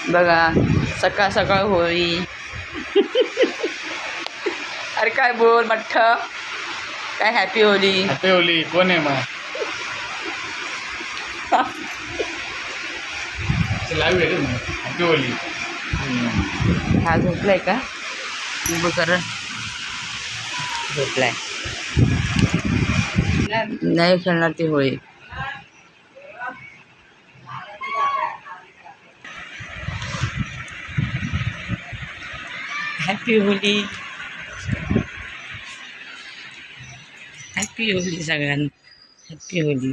बघा सकाळ सकाळ होळी. अरे काय बोल मठ्ठ काय हॅपी होली. हॅपी होली कोण आहे मग लाईव्ह आहे मग हॅपी होली. हा झोपलाय का उभं कर झोपलाय नाही खेळणार ती Holi. Happy Holy happy Holy सगळ्यांना हॅपी होली.